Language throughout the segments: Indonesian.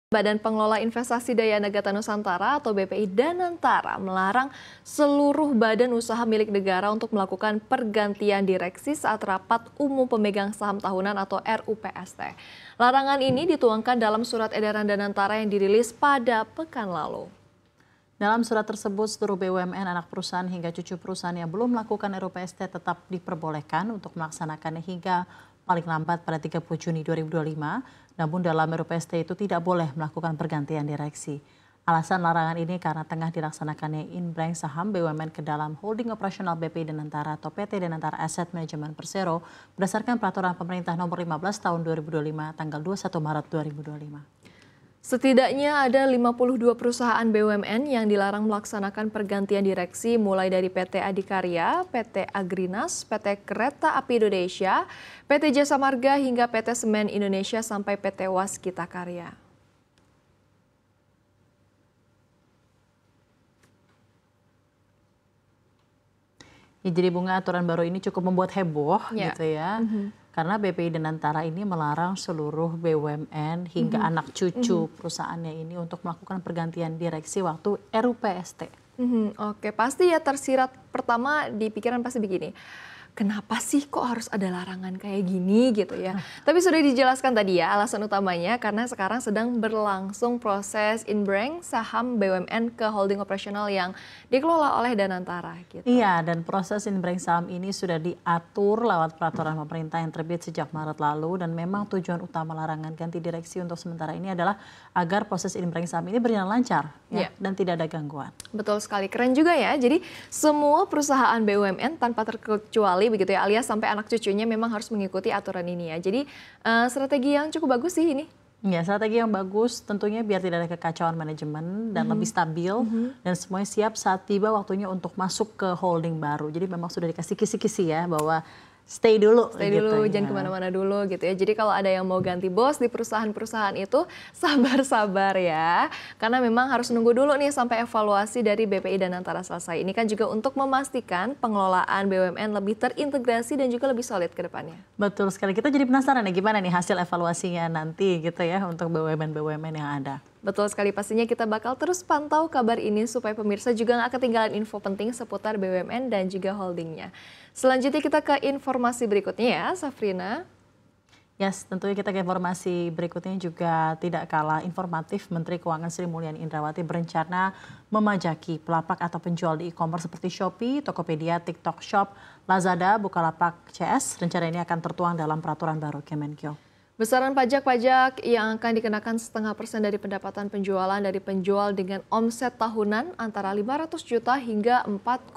Badan Pengelola Investasi Daya Negara Nusantara atau BPI Danantara melarang seluruh badan usaha milik negara untuk melakukan pergantian direksi saat rapat umum pemegang saham tahunan atau RUPST. Larangan ini dituangkan dalam surat edaran Danantara yang dirilis pada pekan lalu. Dalam surat tersebut, seluruh BUMN, anak perusahaan hingga cucu perusahaan yang belum melakukan RUPST tetap diperbolehkan untuk melaksanakannya hingga paling lambat pada 30 Juni 2025. Namun dalam RUPST itu tidak boleh melakukan pergantian direksi. Alasan larangan ini karena tengah dilaksanakannya inbrank saham BUMN ke dalam holding operasional BPI Danantara atau PT Danantara Asset Management Persero berdasarkan peraturan pemerintah nomor 15 tahun 2025 tanggal 21 Maret 2025. Setidaknya ada 52 perusahaan BUMN yang dilarang melaksanakan pergantian direksi mulai dari PT Adikarya, PT Agrinas, PT Kereta Api Indonesia, PT Jasa Marga hingga PT Semen Indonesia sampai PT Waskita Karya. Ya, jadi bunga aturan baru ini cukup membuat heboh gitu ya. Karena BPI Danantara ini melarang seluruh BUMN hingga anak cucu perusahaannya ini untuk melakukan pergantian direksi waktu RUPST. Oke, pasti ya tersirat pertama di pikiran pasti begini. Kenapa sih kok harus ada larangan kayak gini gitu ya. Tapi sudah dijelaskan tadi ya alasan utamanya karena sekarang sedang berlangsung proses inbrank saham BUMN ke holding operasional yang dikelola oleh Danantara gitu. Iya, dan proses inbrank saham ini sudah diatur lewat peraturan pemerintah yang terbit sejak Maret lalu dan memang tujuan utama larangan ganti direksi untuk sementara ini adalah agar proses inbrank saham ini berjalan lancar ya, dan tidak ada gangguan. Betul sekali, keren juga ya. Jadi semua perusahaan BUMN tanpa terkecuali begitu ya, alias sampai anak cucunya memang harus mengikuti aturan ini ya. Jadi strategi yang cukup bagus sih ini. Ya, strategi yang bagus tentunya biar tidak ada kekacauan manajemen dan lebih stabil dan semuanya siap saat tiba waktunya untuk masuk ke holding baru. Jadi memang sudah dikasih kisi-kisi ya bahwa stay dulu Jangan ya. kemana-mana dulu gitu ya. Jadi kalau ada yang mau ganti bos di perusahaan-perusahaan itu sabar-sabar ya. Karena memang harus nunggu dulu nih sampai evaluasi dari BPI Danantara selesai. Ini kan juga untuk memastikan pengelolaan BUMN lebih terintegrasi dan juga lebih solid ke depannya. Betul sekali, kita jadi penasaran ya gimana nih hasil evaluasinya nanti gitu ya untuk BUMN-BUMN yang ada. Betul sekali, pastinya kita bakal terus pantau kabar ini supaya pemirsa juga nggak ketinggalan info penting seputar BUMN dan juga holdingnya. Selanjutnya kita ke informasi berikutnya ya, Safrina. Yes, tentunya kita ke informasi berikutnya juga tidak kalah informatif. Menteri Keuangan Sri Mulyani Indrawati berencana memajaki pelapak atau penjual di e-commerce seperti Shopee, Tokopedia, TikTok Shop, Lazada, Bukalapak, CS. Rencana ini akan tertuang dalam peraturan baru Kemenkeu. Besaran pajak-pajak yang akan dikenakan 0,5% dari pendapatan penjualan dari penjual dengan omset tahunan antara 500 juta hingga 4,8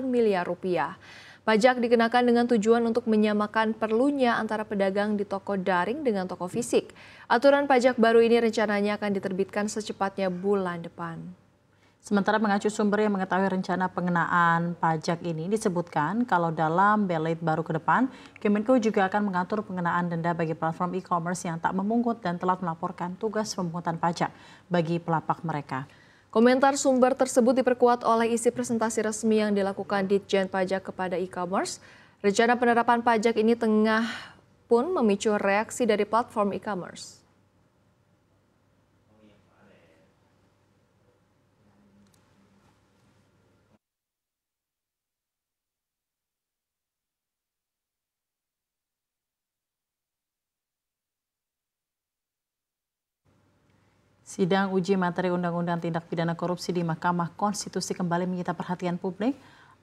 miliar rupiah. Pajak dikenakan dengan tujuan untuk menyamakan perlunya antara pedagang di toko daring dengan toko fisik. Aturan pajak baru ini rencananya akan diterbitkan secepatnya bulan depan. Sementara mengacu sumber yang mengetahui rencana pengenaan pajak ini disebutkan kalau dalam belait baru ke depan, Kemenkeu juga akan mengatur pengenaan denda bagi platform e-commerce yang tak memungut dan telat melaporkan tugas pemungutan pajak bagi pelapak mereka. Komentar sumber tersebut diperkuat oleh isi presentasi resmi yang dilakukan Ditjen Pajak kepada e-commerce. Rencana penerapan pajak ini tengah pun memicu reaksi dari platform e-commerce. Sidang uji materi Undang-Undang Tindak Pidana Korupsi di Mahkamah Konstitusi kembali menyita perhatian publik.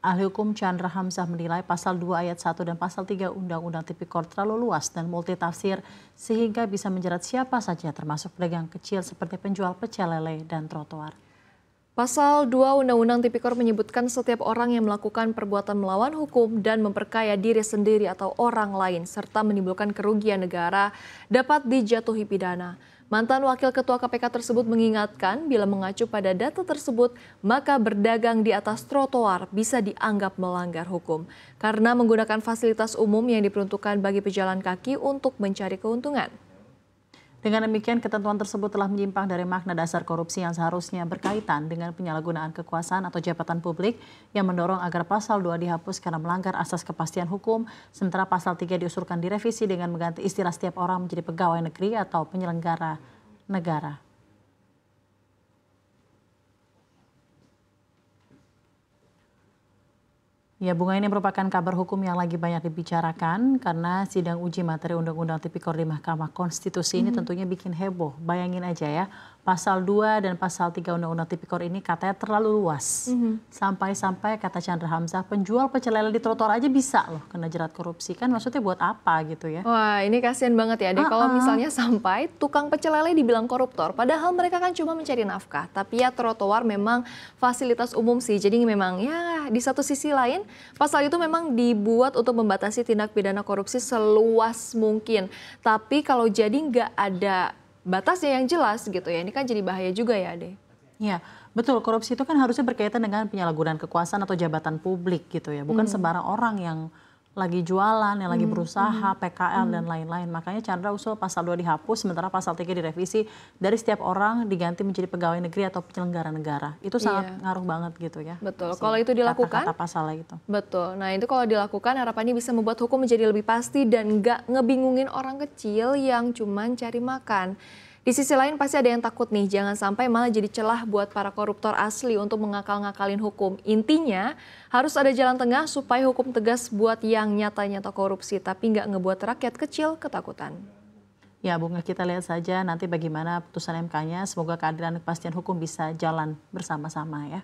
Ahli hukum Chandra Hamzah menilai pasal 2 ayat 1 dan pasal 3 Undang-Undang Tipikor terlalu luas dan multitafsir sehingga bisa menjerat siapa saja termasuk pedagang kecil seperti penjual pecel lele dan trotoar. Pasal 2 Undang-Undang Tipikor menyebutkan setiap orang yang melakukan perbuatan melawan hukum dan memperkaya diri sendiri atau orang lain serta menimbulkan kerugian negara dapat dijatuhi pidana. Mantan Wakil Ketua KPK tersebut mengingatkan bila mengacu pada data tersebut, maka berdagang di atas trotoar bisa dianggap melanggar hukum karena menggunakan fasilitas umum yang diperuntukkan bagi pejalan kaki untuk mencari keuntungan. Dengan demikian, ketentuan tersebut telah menyimpang dari makna dasar korupsi yang seharusnya berkaitan dengan penyalahgunaan kekuasaan atau jabatan publik yang mendorong agar pasal 2 dihapus karena melanggar asas kepastian hukum, sementara pasal 3 diusulkan direvisi dengan mengganti istilah setiap orang menjadi pegawai negeri atau penyelenggara negara. Ya, Bunga, ini merupakan kabar hukum yang lagi banyak dibicarakan karena sidang uji materi Undang-Undang Tipikor di Mahkamah Konstitusi ini tentunya bikin heboh. Bayangin aja ya, pasal 2 dan pasal 3 Undang-Undang Tipikor ini katanya terlalu luas. Sampai-sampai kata Chandra Hamzah, penjual pecel lele di trotoar aja bisa loh kena jerat korupsi. Kan maksudnya buat apa gitu ya? Wah, ini kasihan banget ya deh kalau misalnya sampai tukang pecel lele dibilang koruptor. Padahal mereka kan cuma mencari nafkah. Tapi ya trotoar memang fasilitas umum sih. Jadi memang ya di satu sisi lain pasal itu memang dibuat untuk membatasi tindak pidana korupsi seluas mungkin. Tapi kalau jadi nggak ada batasnya yang jelas gitu ya, ini kan jadi bahaya juga ya, Ade. Iya, betul. Korupsi itu kan harusnya berkaitan dengan penyalahgunaan kekuasaan atau jabatan publik gitu ya. Bukan sembarang orang yang lagi jualan, yang lagi berusaha, PKL dan lain-lain. Makanya Chandra usul pasal 2 dihapus, sementara pasal 3 direvisi dari setiap orang diganti menjadi pegawai negeri atau penyelenggara negara. Itu sangat ngaruh banget gitu ya. Betul, kalau itu dilakukan. Kata-kata pasalnya itu. Betul, nah itu kalau dilakukan harapannya bisa membuat hukum menjadi lebih pasti dan nggak ngebingungin orang kecil yang cuman cari makan. Di sisi lain pasti ada yang takut nih, jangan sampai malah jadi celah buat para koruptor asli untuk ngakal-ngakalin hukum. Intinya harus ada jalan tengah supaya hukum tegas buat yang nyata-nyata korupsi, tapi nggak ngebuat rakyat kecil ketakutan. Ya, Bunga, kita lihat saja nanti bagaimana putusan MK-nya. Semoga keadilan dan kepastian hukum bisa jalan bersama-sama ya.